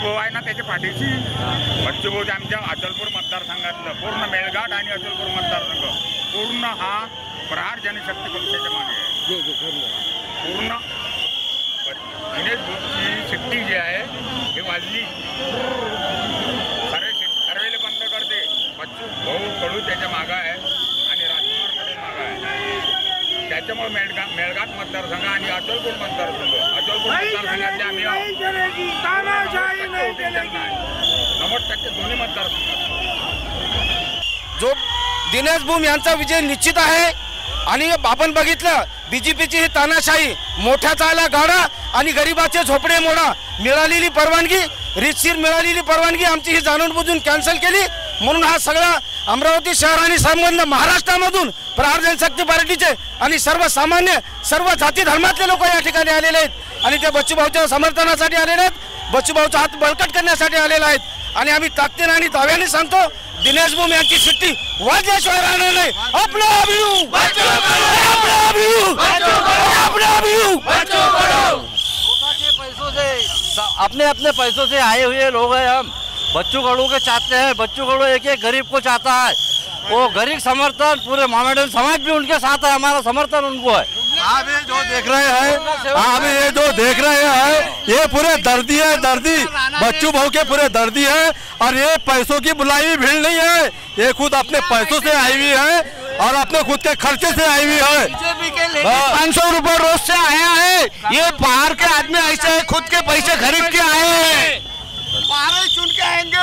भाऊ आहे ना त्याच्या पाठीशी बच्चू भाऊ आमच्या अचलपूर मतदारसंघातलं पूर्ण मेळघाट आणि अचलपूर मतदारसंघ पूर्ण हा प्रहार जनशक्ती पक्षाच्या मागे आहे। पूर्ण दिनेश भाऊची शिट्टी जी आहे हे वाजली सर्वेले बंद करते। बच्चू भाऊ कडू त्याच्या मागं आहे आणि राजकुमारमध्ये मागं आहे। त्याच्यामुळे मेळघाट मतदारसंघ आणि अचलपूर मतदारसंघ मतदारसंघातले आम्ही 90% दोन्ही मतदारसंघात जो दिनेश बूम यांचा विजय निश्चित आहे। आणि आपण बघितलं बीजेपीची ही तानाशाही मोठ्या चाला गाडा आणि गरिबाचे झोपडे मोडा मिळालेली परवानगी रीतशीर मिळालेली परवानगी आमची ही जाणून बुजून कॅन्सल केली। म्हणून हा सगळा अमरावती शहर आणि संबंध महाराष्ट्रामधून प्रहार जनशक्ती पार्टीचे आणि सर्वसामान्य सर्व जाती धर्मातले लोक या ठिकाणी आलेले आहेत आणि ते बच्चूभाऊच्या समर्थनासाठी आलेले आहेत, बच्चूभाऊचा हात बळकट करण्यासाठी आलेले आहेत। आणि आम्ही ताकदीने आणि दाव्याने सांगतो दिनेश बूम यांची शिट्टी वाजल्याशिवाय राहणार नाही। अपने अपने पैसों से आए हुए लोग हैं हम। बच्चू कडू के चाहते हैं, बच्चू कडू एक एक गरीब को चाहता है। वो गरीब समर्थन पूरे मोमेडन समाज भी उनके साथ है, हमारा समर्थन उनको है। आप ये जो देख रहे हैं ये पूरे दर्दी है, दर्दी बच्चू भाऊ के पूरे दर्दी है। और ये पैसों की बुलाई हुई भीड़ नहीं है, ये खुद अपने पैसों से आई हुई है और अपने खुद के खर्चे से आई हुई है। बीजेपी के लेके 500 रुपए रोज से आया है। ये बाहर के आदमी ऐसे है खुद के पैसे खरीद के आए हैं, चुन के आएंगे।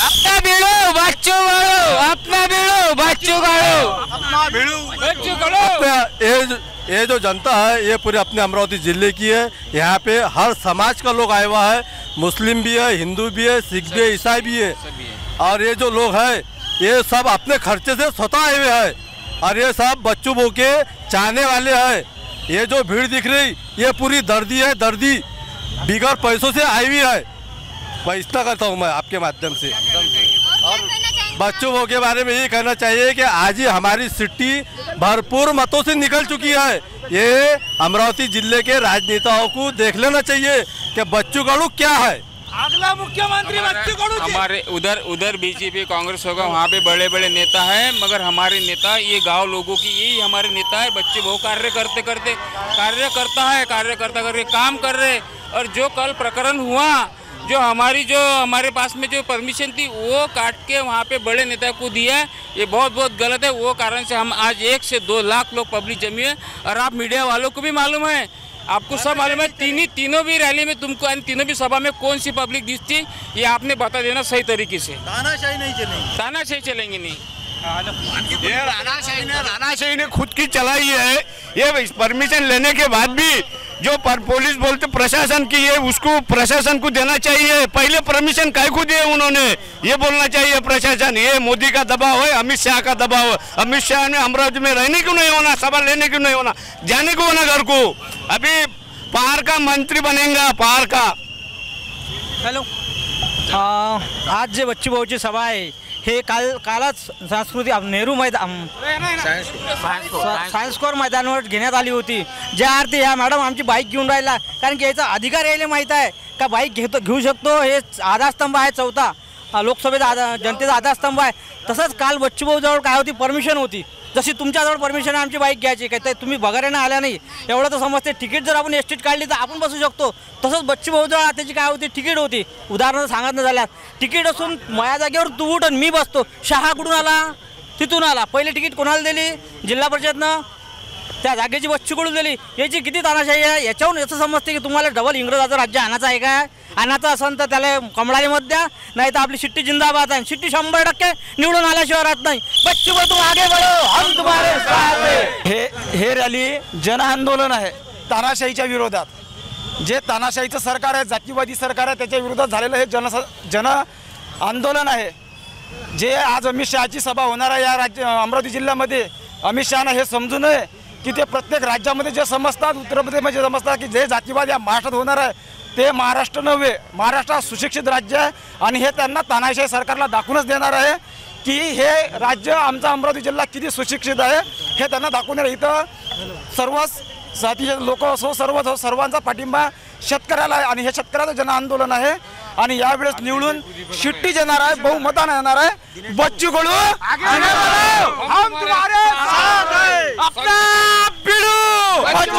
अपना भिड़ो बच्चू गाड़ो, अपना भिड़ो बच्चू गाड़ो, अपना भिड़ो बच्चू गाड़ो। ये जो जनता है ये पूरे अपने अमरावती जिले की है। यहाँ पे हर समाज का लोग आया हुआ है, मुस्लिम भी है, हिंदू भी है, सिख भी है, ईसाई भी है। और ये जो लोग हैं ये सब अपने खर्चे से स्वतः आए हुए हैं और ये सब बच्चू भाऊ के चाहने वाले हैं। ये जो भीड़ दिख रही ये पूरी दर्दी है, दर्दी बिगड़ पैसों से आई हुई है। मैं इतना करता हूँ मैं आपके माध्यम से। और बच्चों भाऊ के बारे में ये कहना चाहिए कि आज ही हमारी सिट्टी भरपूर मतों से निकल चुकी है। ये अमरावती जिले के राजनेताओं को देख लेना चाहिए कि बच्चू कडू क्या है। अगला मुख्यमंत्री बच्चू कडू। हमारे उधर बीजेपी कांग्रेस होगा, वहाँ पे बड़े बड़े नेता हैं, मगर हमारे नेता ये गांव लोगों की यही हमारे नेता है। बच्चे वो कार्य करते करते कार्य करता करके काम कर रहे। और जो कल प्रकरण हुआ जो हमारे पास में जो परमिशन थी वो काट के वहाँ पे बड़े नेता को दिया है, ये बहुत गलत है। वो कारण से हम आज 1 से 2 लाख लोग पब्लिक जमी है। और आप मीडिया वालों को भी मालूम है, आपको सब मालूम है, तीनों भी रैली में तुमको तीनों भी सभा में कौन सी पब्लिक दिखती ये आपने बता देना सही तरीके से। तानाशाही चलेंगे नहीं। ये रानाशाही ने खुद की चलाई है। ये परमिशन लेने के बाद भी जो पुलिस बोलते प्रशासन की है उसको प्रशासन को देना चाहिए। पहले परमिशन काय को दिए उन्होंने ये बोलना चाहिए प्रशासन। ये मोदी का दबाव है, अमित शाह का दबाव है। अमित शाह ने अमरावती में रहने क्यों नहीं होना, सभा लेने क्यों नहीं होना, जाने को होना घर को। अभी पहाड़ का मंत्री बनेगा, पहाड़ का। हॅलो, आज जे बच्चू भाऊची सभा आहे हे कालच सांस्कृतिक नेहरू मैदान सायन्स कोर मैदानावर घेण्यात आली होती। ज्या अर्थी ह्या मॅडम आमची बाईक घेऊन राहिला, कारण की याचा अधिकार यायला माहीत आहे का बाईक घेऊ शकतो। हे आधारस्तंभ आहे, चौथा लोकसभेचा जनतेचा आधारस्तंभ आहे। तसंच काल बच्चू भाऊ जवळ काय होती, परमिशन होती। जशी तुमच्याजवळ परमिशन आहे आमची बाईक घ्यायची, काय ते तुम्ही बघायला आल्या नाही एवढं तर समजते। तिकीट जर आपण एसटीत काढली तर आपण बसू शकतो, तसंच बच्चू भाऊजवळ त्याची काय होती, तिकीट होती। उदाहरण सांगत न झाल्यात तिकीट असून माझ्या जागेवर तू उठ आणि मी बसतो। शहा कुठून आला, तिथून आला। पहिले तिकीट कोणाला दिली, जिल्हा परिषदनं त्या जागेची बच्चू कडू दिली। याची किती तानाशाही आहे। याच्यावरून असं समजते की तुम्हाला डबल इंग्रजाचं राज्य आणायचं आहे काय। आणायचं असेल तर त्याला कमळाली मत द्या, नाही तर आपली शिट्टी जिंदाबाद आहे। शिट्टी 100% निवडून आल्याशिवाय राहत नाही। बच्चू भाऊ तुम आगे बढ़ो, हम तुम्हारे साथ हैं। हे रॅली जन आंदोलन आहे तानाशाहीच्या विरोधात। जे तानाशाहीचं सरकार आहे, जातीवादी सरकार आहे, त्याच्या विरोधात झालेलं हे जन आंदोलन आहे। जे आज अमित शहाची सभा होणार आहे या अमरावती जिल्ह्यामध्ये, अमित शहानं हे समजू नये की ते प्रत्येक राज्यामध्ये जे समजतात, उत्तर प्रदेशमध्ये समजतात की जे जातीवाद या महाराष्ट्रात होणार आहे ते महाराष्ट्र नव्हे, महाराष्ट्र सुशिक्षित राज्य आहे। आणि हे त्यांना तानाशाही सरकारला दाखवूनच देणार आहे की हे राज्य आमचा अमरावती जिल्हा किती सुशिक्षित आहे हे त्यांना दाखवून देणार। इथं सर्वच जातीचे लोक असो सर्वांचा पाठिंबा शेतकऱ्याला आहे आणि हे शेतकऱ्याचं जन आंदोलन आहे। आणि यावेळेस निवडून शिट्टी येणार आहे, बहुमताने येणार आहे बच्चू कडू। हम तुम्हारे साथ हैं, अपना बिडू बच्चू,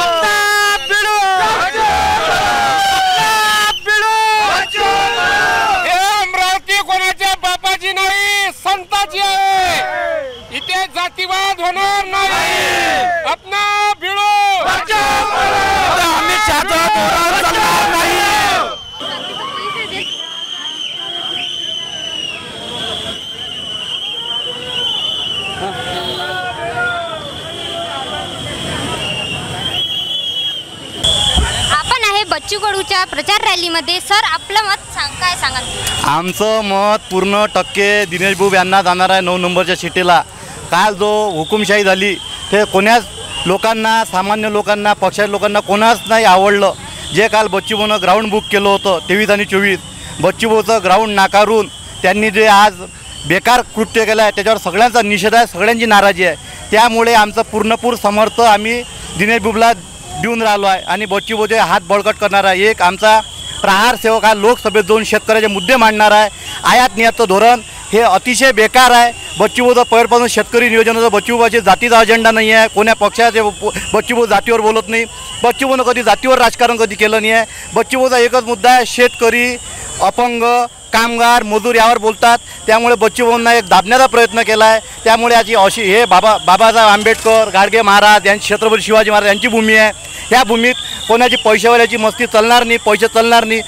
अपना बिडू बच्चू, अपना बिडू बच्चू। हे अमरावती कोणाच्या बापाची नाही, संताची आहे। इथे जातीवाद होणार नाही, अपना भिडो बच्चू। आम्ही चाहतो धोरण चालणार नाही। आपण आहे बच्चू कडूच्या प्रचार रॅलीमध्ये। सर आपलं मत काय सांगाल? आमचं मत पूर्ण टक्के दिनेश बुब यांना जाणार आहे 9 नंबरच्या शिट्टीला। काल जो हुकुमशाही झाली ते कोणाच लोकांना, सामान्य लोकांना, पक्षाच्या लोकांना कोणाच नाही आवडलं। जे काल बच्चूभाऊनं ग्राउंड बुक केलं होतं 23 आणि 24, बच्चूभाऊचं ग्राउंड नाकारून त्यांनी जे आज बेकार कृत्य केलं आहे त्याच्यावर सगळ्यांचा निषेध आहे, सगळ्यांची नाराजी आहे। त्यामुळे आमचं पूर्णपूर समर्थ आम्ही दिनेश बुबला देऊन राहिलो आहे आणि बच्चूभाऊचे हात बळकट करणार आहे। एक आमचा प्रहार सेवक हा लोकसभेत जाऊन शेतकऱ्याचे मुद्दे मांडणार आहे। आयात निर्यातचं धोरण हे अतिशय बेकार आहे। बच्चूभाऊचं पहिल्यापासून शेतकरी नियोजनाचं, बच्चूभाऊचे जातीचा अजेंडा नाही आहे, कोण्या पक्षाचे बच्चूभाऊ जातीवर बोलत नाही। बच्चूभाऊनं कधी जातीवर राजकारण कधी केलं नाही आहे। बच्चूभाऊचा एकच मुद्दा आहे, शेतकरी, अपंग, कामगार, मजूर यावर बोलतात। त्यामुळे बच्चूभाऊंना एक दाबण्याचा प्रयत्न केला आहे। त्यामुळे याची अशी हे बाबासाहेब आंबेडकर, गाडगे महाराज यांची, छत्रपती शिवाजी महाराज यांची भूमी आहे। ह्या भूमीत कोणाची पैशावाल्याची मस्ती चालणार नाही, पैसे चालणार नाही।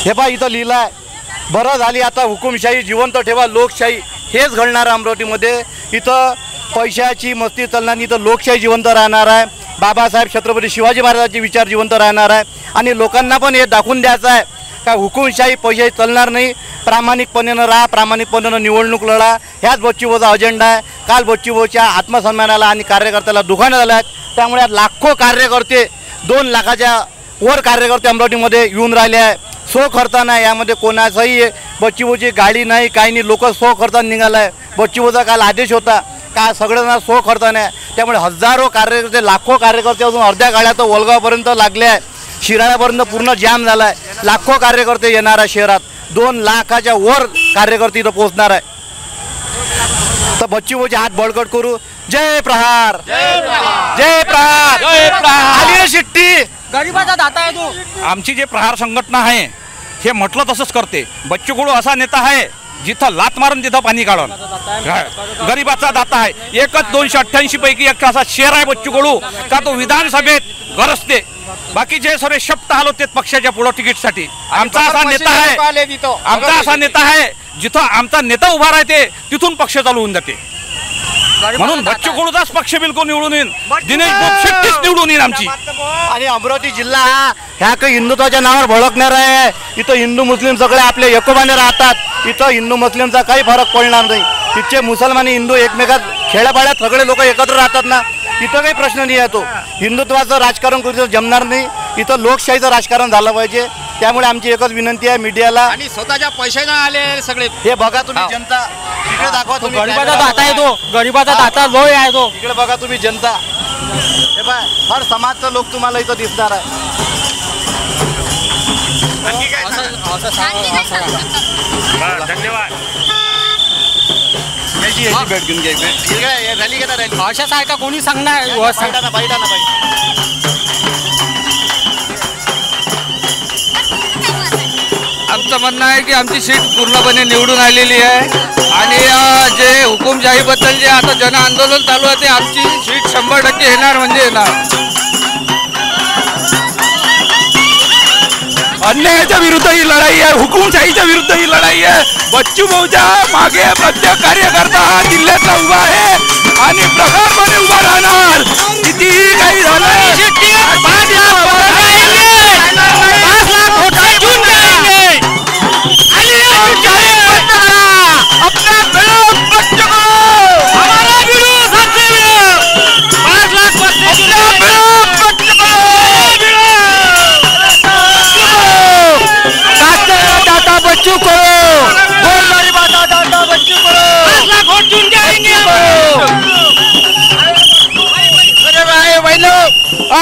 हे पहा इथं लिहिलं आहे, बरं झाली आता हुकुमशाही जिवंत ठेवा, लोकशाही हेच घडणार अमरावतीमध्ये। इथं पैशाची मस्ती चालणार नाही, इथं लोकशाही जिवंत राहणार आहे। बाबासाहेब छत्रपती शिवाजी महाराजांचे विचार जिवंत राहणार आहे आणि लोकांना पण हे दाखवून द्यायचं आहे का हुकुमशाही पैशाही चालणार नाही, प्रामाणिकपणेनं राहा, प्रामाणिकपणेनं निवडणूक लढा, ह्याच बच्चूभाऊचा अजेंडा आहे। काल बच्चूभाऊच्या आत्मसन्मानाला आणि कार्यकर्त्याला दुखाने झालं आहे। त्यामुळे लाखो कार्यकर्ते, 2 लाखाच्या वर कार्यकर्ते अमरावतीमध्ये येऊन राहिले आहे। सो खर्चानं यामध्ये कोणाचाही बच्चूभाऊची गाडी नाही, काही नाही, लोक सो खर्चानं निघाला आहे। बच्चूभाऊचा काल आदेश होता का सगळ्यांना सो खर्चानं आहे। त्यामुळे हजारो कार्यकर्ते, लाखो कार्यकर्ते अजून अर्ध्या गाड्या तर वलगावपर्यंत लागले आहे, शिराळ्यापर्यंत पूर्ण जाम झाला आहे। लाखो कार्यकर्ते येणार आहे शहरात, 2 लाखाच्या वर कार्यकर्ते इथं पोहोचणार आहे। तर बच्चूभाऊचे हात बळकट करू। जय प्रहार, जय प्रहार, जय प्रहार। आली शिट्टी, गरीबाचा दाता आहे तो। आमची जे प्रहार संघटना आहे हे म्हटलं तसंच करते। बच्चू कडू असा नेता आहे जिथं लात मारून तिथं पाणी काढून, गरीबाचा दाता आहे। एकच 288 पैकी एक असा शेर आहे बच्चू कडू का तो विधानसभेत गरजते, बाकीचे सगळे शब्द हलवते पक्षाच्या पुढं तिकीटसाठी। आमचा असा नेता आहे, आमचा असा नेता आहे जिथं आमचा नेता उभा राहते तिथून पक्ष चालू होऊन जाते। म्हणून बच्चू कडूचाच पक्ष बिलकुल निवडून येईल, दिनेश बुब शेट्टीच निवडून येईल आमची। आणि अमरावती जिल्हा ह्या काही हिंदुत्वाच्या नावावर भडकणार आहे। इथं हिंदू मुस्लिम सगळे आपले एकोपाने राहतात। इथं हिंदू मुस्लिमचा काही फरक पडणार नाही। तिथचे मुसलमान हिंदू एकमेकात खेड्यापाड्यात सगळे लोक एकत्र राहतात ना, इथं काही प्रश्न नाही आहे। तो हिंदुत्वाचं राजकारण करून जमणार नाही, इथं लोकशाहीचं राजकारण झालं पाहिजे। त्यामुळे आमची एकच विनंती आहे मीडियाला, आणि स्वतःच्या पैशाने आले सगळे। हे बघा तुम्ही जनता, इकडे दाखवा तुम्ही, गरीबाचा दाता आहे तो, गरीबाचा दाता लोय आहे तो। इकडे बघा तुम्ही जनता, हे बघा हर समाजचा लोक तुम्हाला इथं दिसणार आहे। धन्यवाद। याची भेट घेऊन घ्यायची, रॅली घेणार, रॅली अशाच आहे का कोणी सांगणार? बैठा ना आमचं म्हणणं आहे की आमची सीट पूर्णपणे निवडून आलेली आहे आणि जे हुकुमशाहीबद्दल जे आता जन आंदोलन चालू आहे ते आमची सीट 100% येणार म्हणजे येणार। अन्यायाच्या विरुद्ध ही लढाई आहे, हुकुमशाहीच्या विरुद्ध ही लढाई आहे। बच्चू भाऊच्या मागे प्रत्येक कार्यकर्ता हा जिल्ह्यातला उभा आहे आणि प्रखरपणे उभा राहणार। कितीही काही झालं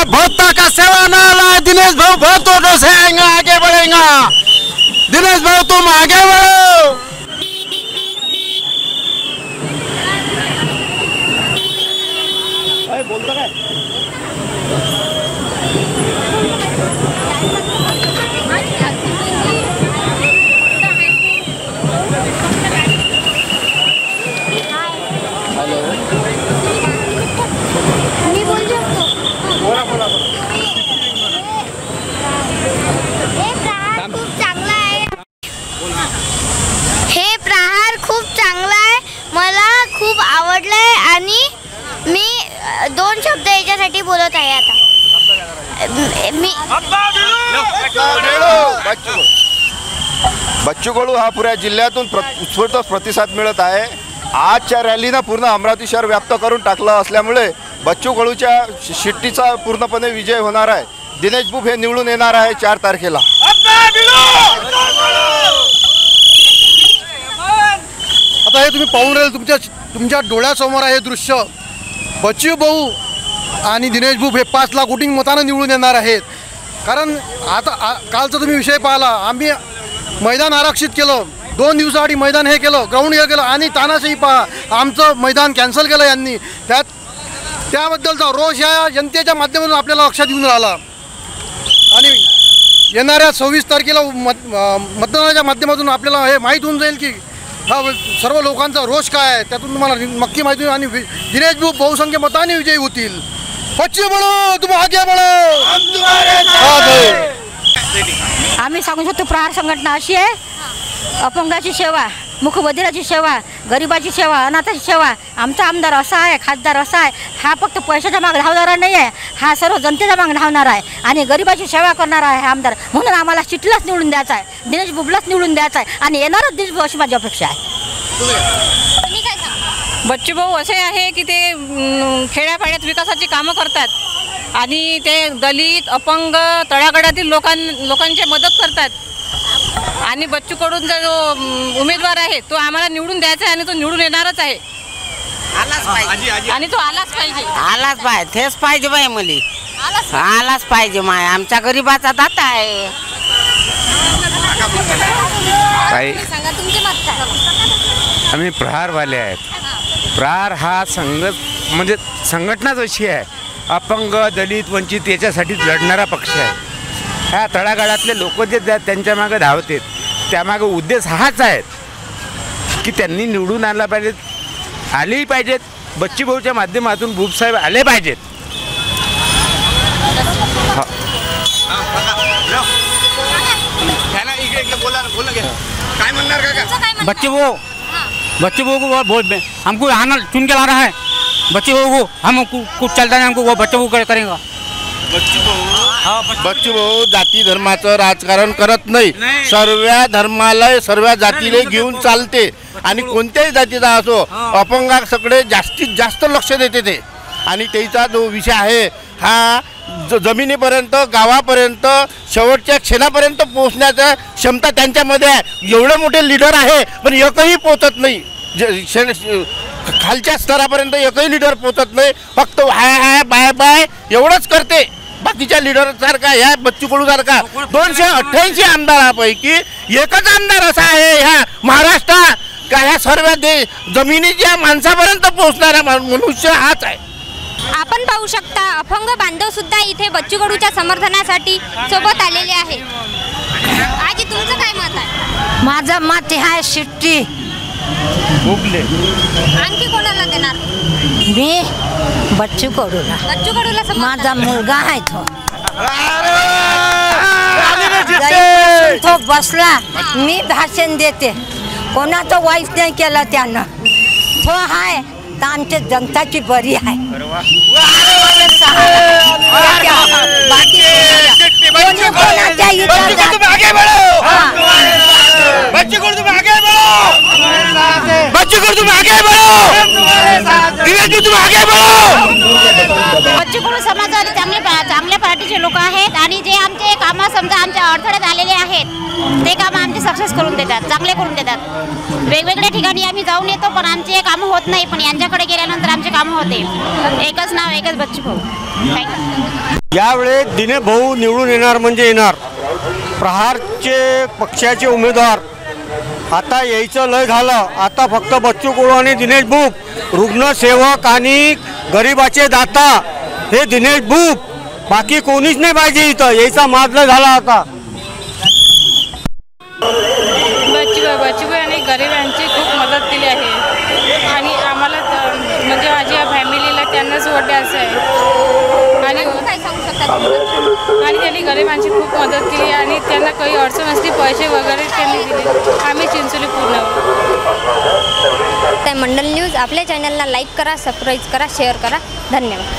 भोक्ता का सेवा ना दिनेश भाऊ तुम आगे बढ़ो। हे प्रहार खूप चांगला आहे, मला खूप आवडलंय आणि मी 2 शब्द याच्यासाठी बोलत आहे आता. बच्चू कडू हा पुऱ्या जिल्ह्यातून उत्स्फूर्त प्रतिसाद मिळत आहे. आजच्या रॅलीनं पूर्ण अमरावती शहर व्याप्त करून टाकलं असल्यामुळे बच्चू कडूच्या शिट्टीचा पूर्णपणे विजय होणार आहे. दिनेश बुब हे निवडून येणार आहे 4 तारखेला. आता हे तुम्ही पाहून राहिले तुमच्या डोळ्यासमोर आहे हे दृश्य. बच्चू भाऊ आणि दिनेश बुब हे 5 लाख वोटिंग मतानं निवडून येणार आहेत. कारण आता कालचा तुम्ही विषय पाहिला, आम्ही मैदान आरक्षित केलं, 2 दिवसाआधी मैदान हे केलं, ग्राउंड हे केलं आणि तानाशाही पहा आमचं मैदान कॅन्सल केलं यांनी. त्याबद्दलचा रोष या जनतेच्या माध्यमातून आपल्याला लक्षात येऊन राहिला. आणि येणाऱ्या 26 तारखेला मतदानाच्या माध्यमातून आपल्याला हे माहीत होऊन जाईल की हा सर्व लोकांचा रोष काय आहे. त्यातून तुम्हाला नक्की माहिती होईल आणि दिनेश बुब बहुसंख्य मताने विजयी होतील. बच्चू बळो तुम आगे बळो. आम्ही सांगू शकतो प्रहार संघटना अशी आहे, अपंगाची सेवा, मुखबधिराची सेवा, गरिबाची सेवा, अनाथाची सेवा. आमचा आमदार असा आहे, खासदार असा आहे, हा फक्त पैशाच्या मागे धावणारा नाही आहे, हा सर्व जनतेच्या मागे धावणारा आहे आणि गरिबाची सेवा करणारा आहे हा आमदार. म्हणून आम्हाला चिठ्ठीलाच निवडून द्यायचा आहे, दिनेश बुबलाच निवडून द्यायचा आहे आणि येणारच दिनेश बुब अशी माझी अपेक्षा आहे. बच्चू भाऊ असे आहे की ते खेड्यापाड्यात विकासाची कामं करतात आणि ते दलित, अपंग, तळागाळातील लोकांची मदत करतात. आणि बच्चू कडूंचा जो उमेदवार आहे तो आम्हाला निवडून द्यायचा आहे आणि तो निवडून येणारच आहे. आणि तो आलाच पाहिजे. तेच पाहिजे बाई, मुली आलाच पाहिजे. माय आमच्या गरीबाचा दाता आहे. आम्ही प्रहारवाले आहेत. प्रहार हा म्हणजे संघटनाच अशी आहे, अपंग, दलित, वंचित याच्यासाठी लढणारा पक्ष आहे. ह्या तळागाळातले लोक जे त्यांच्या मागे धावतात त्यामागे उद्देश हाच आहे की त्यांनी निवडून आलेही पाहिजेत. बच्चू भाऊच्या माध्यमातून बुबसाहेब आले पाहिजेत. बच्चू भाऊ को बहुत हमको आना चुन के ला रहा है. बच्चू भाऊ को हम कुछ चलता नहीं, हमको वो बच्चू भाऊ करेगा. बच्चू भाऊ जाती धर्माचं राजकारण करत नाही, सर्व धर्माला सर्व जातीला घेऊन चालते आणि कोणत्याही जातीचा असो अपंगाकडे जास्तीत जास्त लक्ष देते ते. आणि त्याचा जो विषय आहे हा जमिनीपर्यंत, गावापर्यंत, शेवटच्या क्षणापर्यंत पोहोचण्याचा क्षमता त्यांच्यामध्ये आहे. एवढे मोठे लीडर आहे पण एकही पोहोचत नाही. खालच्या स्तरापर्यंत एकही लीडर पोहोचत नाही, फक्त हाय बाय बाय एवढंच करते. बाकीच्या लीडर सारखा ह्या बच्चू कडू सारखा 288 आमदारापैकी एकच आमदार असा आहे ह्या महाराष्ट्रात का ह्या सर्व जमिनीच्या माणसापर्यंत पोहोचणारा मनुष्य हाच आहे. आपण पाहू शकता अपंग बांधव सुद्धा इथे बच्चू कडूच्या समर्थनासाठी सोबत आलेले आहेत. आजी तुमचं काय मत आहे? माझं मत आहे शिट्टी. आणखी कोणाला देणार? मी बच्चू कडूला. बच्चू कडूला माझा मुलगा आहे तो बसला, मी भाषण देते, कोणाचं वाईट नाही केलं त्यानं. तो आहे तर आमच्या जनताची बरी आहे. बच्चू कडू समाजात चांगल्या पार्टीचे लोक आहेत आणि जे आमचे कामं समजा आमच्या अडथळ्यात आलेले आहेत ते कामं आमचे सक्सेस करून देतात, चांगले करून देतात. वेगवेगळ्या ठिकाणी आम्ही जाऊन येतो पण आमचे कामं होत नाही, पण यांच्याकडे गेल्यानंतर आमचे कामं होते. एकच नाव, एकच बच्चू भाऊ. यावेळेस दिनेश भाऊ निवडून येणार म्हणजे येणार. प्रहारचे पक्षाचे उमेदवार आता यायचं लय झालं. आता फक्त बच्चू कडू आणि दिनेश बुक रुग्णसेवक आणि गरिबाचे दाता हे दिनेश बुक, बाकी कोणीच नाही पाहिजे इथं. यायचा माजला झाला आता. बच्चू आणि गरिबांची खूप मदत केली आहे आणि आम्हाला म्हणजे माझ्या फॅमिलीला त्यांनाच वोट द्यायचं आहे आणि काय सांगू शकता? आणि त्यांनी गरिबांची खूप मदत केली आणि त्यांना काही अडचण असली पैसे वगैरे त्यांनी दिले. आम्ही चिंचोली पूर्ण. मंडल न्यूज आपल्या चॅनलला लाईक करा, सबस्क्राईब करा, शेअर करा. धन्यवाद.